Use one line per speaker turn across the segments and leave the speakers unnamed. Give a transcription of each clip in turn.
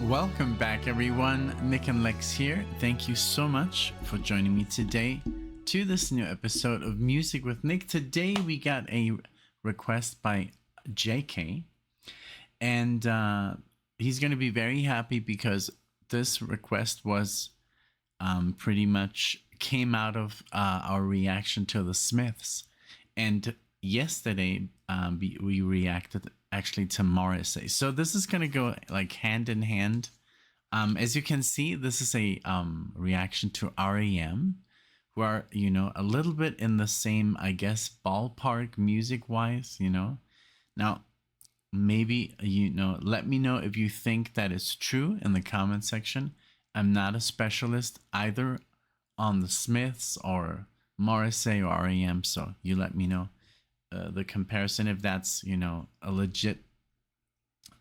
Welcome back, everyone. NicknLex here. Thank you so much for joining me today to this new episode of Music with Nick. Today we got a request by JK, and he's going to be very happy because this request was pretty much came out of our reaction to the Smiths. And yesterday we reacted actually to Morrissey. So this is going to go like hand in hand. As you can see, this is a reaction to R.E.M, who are, you know, a little bit in the same, I guess, ballpark music-wise, you know. Now, maybe, you know, let me know if you think that is true in the comment section. I'm not a specialist either on the Smiths or Morrissey or R.E.M, so you let me know the comparison if that's, you know, a legit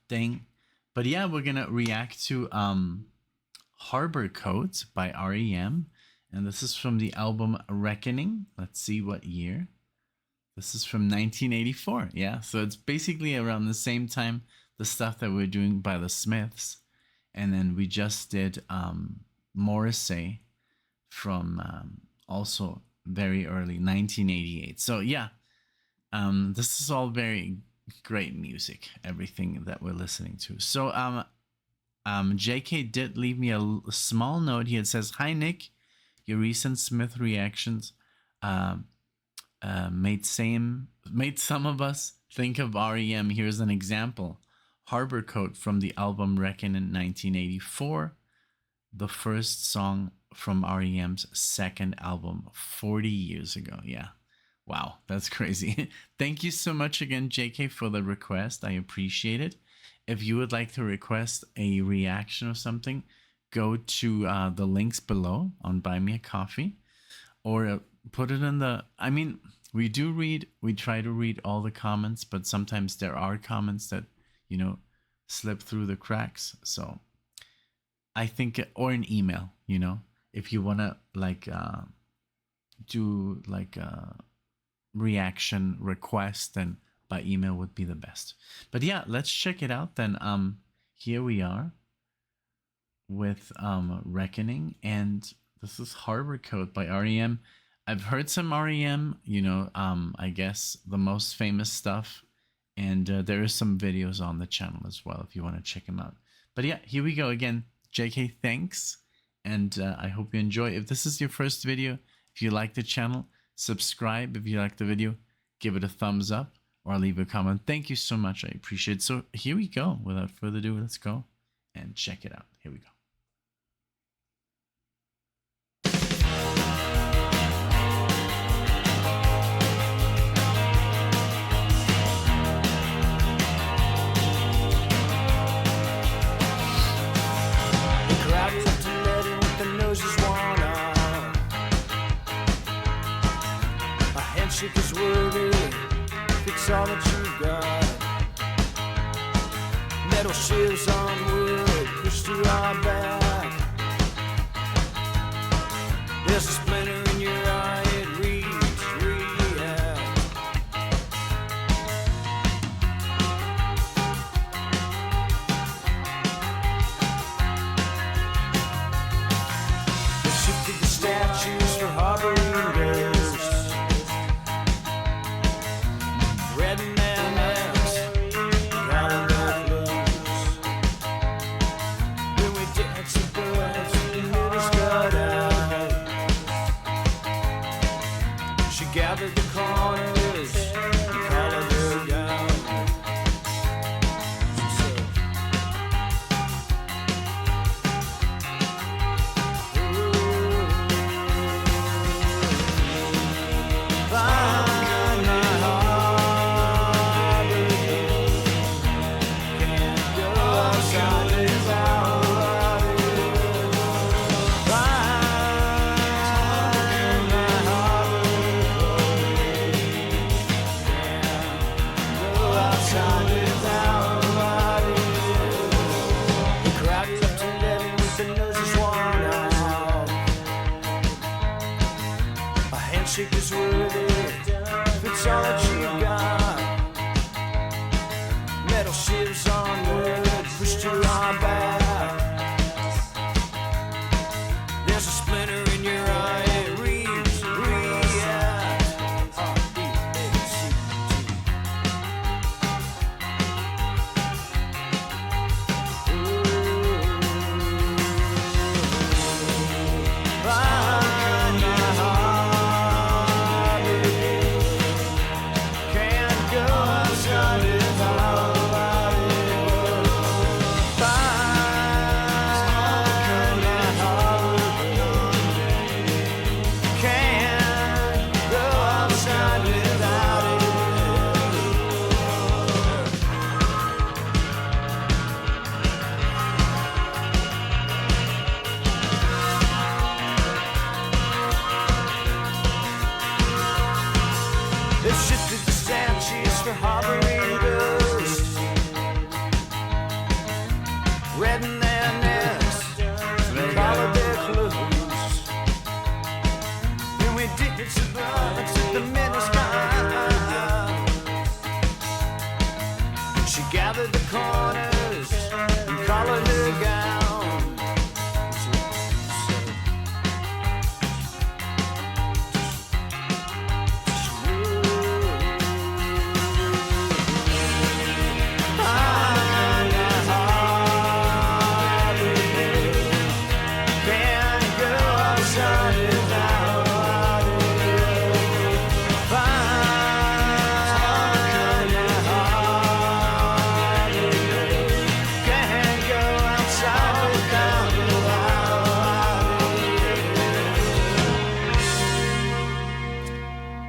thing. But yeah, we're gonna react to Harborcoat by R.E.M, and this is from the album Reckoning. Let's see what year. This is from 1984. Yeah, so it's basically around the same time the stuff that we're doing by the Smiths, and then we just did Morrissey from also very early 1988. So yeah, this is all very great music, everything that we're listening to. So JK did leave me a small note here. It says, "Hi Nick, your recent Smith reactions made some of us think of R.E.M. Here's an example. Harborcoat from the album Reckon in 1984, the first song from R.E.M.'s second album 40 years ago." Yeah. Wow, that's crazy. Thank you so much again, JK, for the request. I appreciate it. If you would like to request a reaction or something, go to the links below on Buy Me a Coffee, or put it in the, I mean, we try to read all the comments, but sometimes there are comments that, you know, slip through the cracks. So I think, or an email, you know, if you want to like do like reaction request, then by email would be the best. But yeah, let's check it out then. Here we are with Reckoning, and this is Harborcoat by R.E.M. I've heard some R.E.M, you know, I guess the most famous stuff, and there is some videos on the channel as well if you want to check them out. But yeah, here we go again. JK, thanks, and I hope you enjoy. If this is your first video, if you like the channel, subscribe. If you like the video, give it a thumbs up or leave a comment. Thank you so much. I appreciate it. So here we go. Without further ado, let's go and check it out. Here we go.
The crowd looked to let in with the noses worn out. A handshake is worthy, it's all that you got. Metal shivs on wood, pushed to our back. There's a splinter in your eye, it reads react. They shifted the statues for harboring ghosts. Red M&Ms, calling their clothes. Then we danced the birds, the middles got out. She gathered the corners and collared her gown. She said, find my heart, can't go outside without it. Find my heart, can't go outside without it. The crowd left to let in with the noses worn out. A handshake is worthy, if it's all that you got. Metal shivs on wood, pushed to our back. margaritas, red in their necks,
Very
collar
good.
their clothes. Then we did it to the miniskirt. She gathered the corners and collared her gown.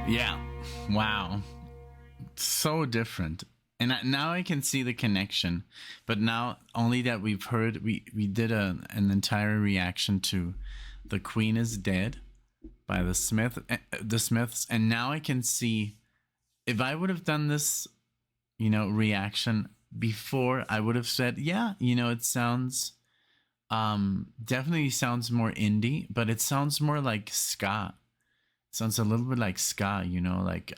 Yeah. Wow. So different. And now I can see the connection. But now, only that we've heard, we did an entire reaction to "The Queen Is Dead" by the Smiths, and now I can see, if I would have done this, reaction before, I would have said, yeah, it sounds, definitely sounds more indie, but it sounds more like ska. It sounds a little bit like ska, like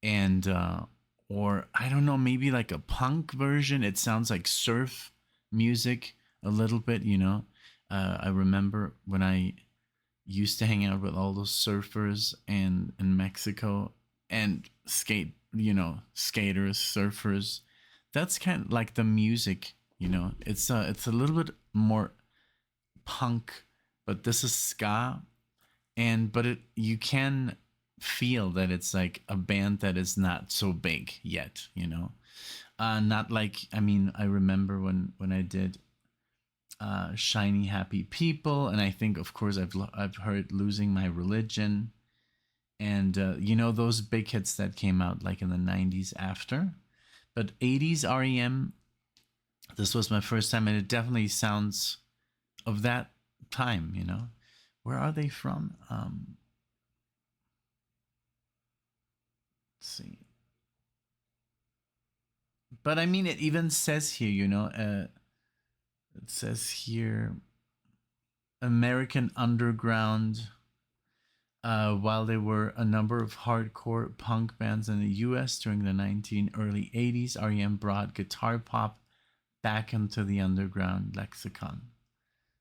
and or I don't know, maybe like a punk version. It sounds like surf music a little bit, I remember when I used to hang out with all those surfers in Mexico and skaters, surfers. That's kind of like the music, it's a little bit more punk, but this is ska, but you can feel that it's like a band that is not so big yet, not like, I remember when I did Shiny Happy People, and I think, of course, I've heard Losing My Religion, and those big hits that came out like in the 90s after. But 80s REM, this was my first time, and it definitely sounds of that time. Where are they from? Let's see. But it even says here, it says here, American Underground. While there were a number of hardcore punk bands in the US during the early 80s, R.E.M. brought guitar pop back into the underground lexicon.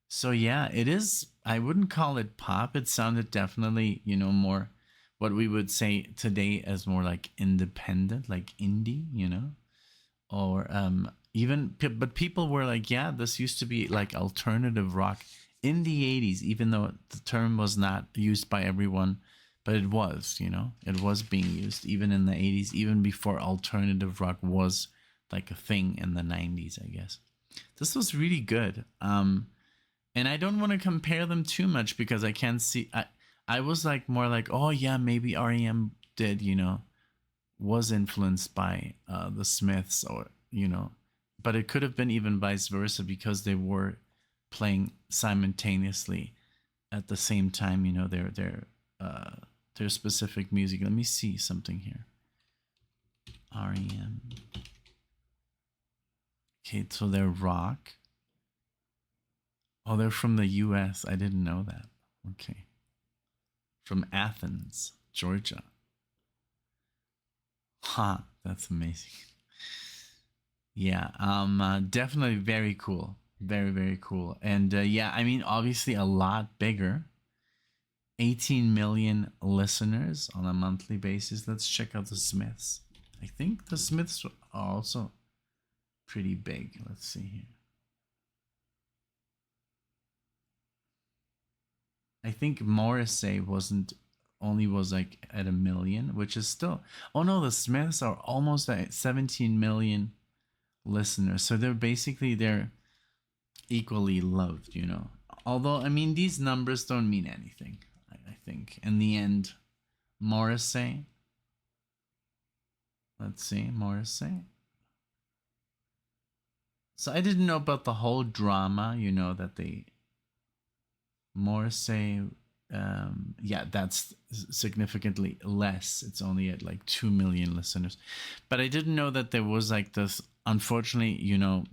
So yeah, it is, I wouldn't call it pop. It sounded definitely, more what we would say today as more like independent, like indie, or but people were like, yeah, this used to be like alternative rock in the 80s, even though the term was not used by everyone, but it was, it was being used even in the 80s, even before alternative rock was like a thing in the 90s, I guess. This was really good. And I don't want to compare them too much because I can't see, I was like more like, oh yeah, maybe REM did, was influenced by the Smiths, or but it could have been even vice versa, because they were playing simultaneously at the same time, their specific music. Let me see something here. REM. Okay, so they're rock. Oh, they're from the US. I didn't know that. Okay. From Athens, Georgia. Ha, that's amazing. Yeah, definitely very cool. Very, very cool. And yeah, obviously a lot bigger. 18 million listeners on a monthly basis. Let's check out the Smiths. I think the Smiths are also pretty big. Let's see here. I think Morrissey was like at 1 million, which is still. Oh no, the Smiths are almost at 17 million listeners. So they're equally loved, Although these numbers don't mean anything. I think in the end, Morrissey. Let's see, Morrissey. So I didn't know about the whole drama, that Morrissey Yeah, that's significantly less. It's only at like 2 million listeners. But I didn't know that there was like this, unfortunately,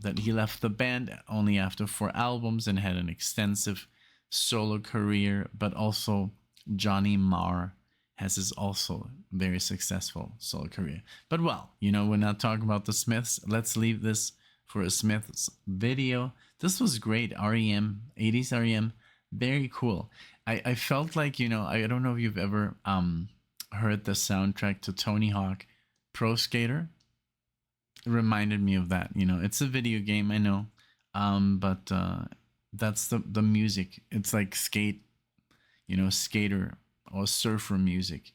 that he left the band only after 4 albums and had an extensive solo career. But also Johnny Marr has his also very successful solo career. But well, we're not talking about the Smiths. Let's leave this for a Smiths video. This was great. R.E.M, 80s R.E.M, very cool. I felt like, I don't know if you've ever heard the soundtrack to Tony Hawk Pro Skater. It reminded me of that. It's a video game, I know. But that's the music. It's like skater or surfer music.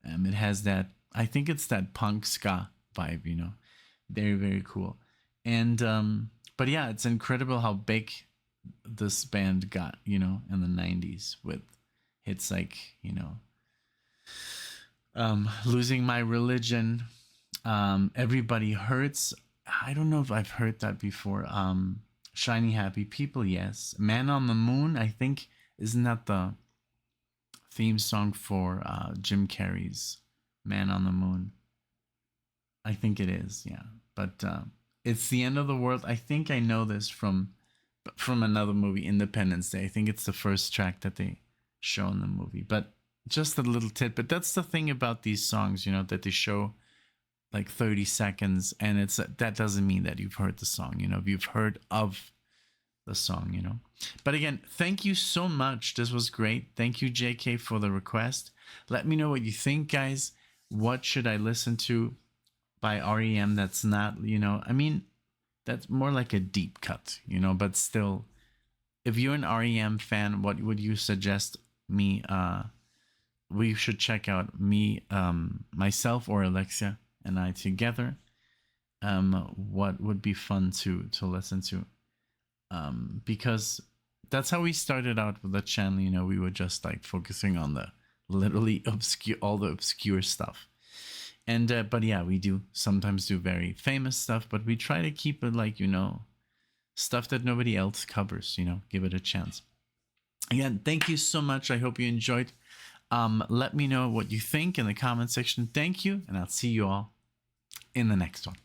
It has that, I think it's that punk ska vibe, very, very cool. And but yeah, it's incredible how big this band got, in the 90s with hits like, Losing My Religion, Everybody Hurts. I don't know if I've heard that before. Shiny Happy People, yes. Man on the Moon, I think, isn't that the theme song for Jim Carrey's Man on the Moon? I think it is, yeah. But It's the End of the World. I think I know this from another movie, Independence Day. I think it's the first track that they show in the movie. But just a little tidbit. That's the thing about these songs, that they show like 30 seconds, and that doesn't mean that you've heard the song, if you've heard of the song, But again, thank you so much. This was great. Thank you, JK, for the request. Let me know what you think, guys. What should I listen to by R.E.M. that's not, that's more like a deep cut, but still, if you're an R.E.M. fan, what would you suggest me we should check out, myself or Alexia and I together? What would be fun to listen to? Because that's how we started out with the channel. We were just like focusing on the literally all the obscure stuff. And but yeah, we do sometimes do very famous stuff, but we try to keep it like, stuff that nobody else covers, give it a chance. Again, thank you so much. I hope you enjoyed. Let me know what you think in the comment section. Thank you, and I'll see you all in the next one.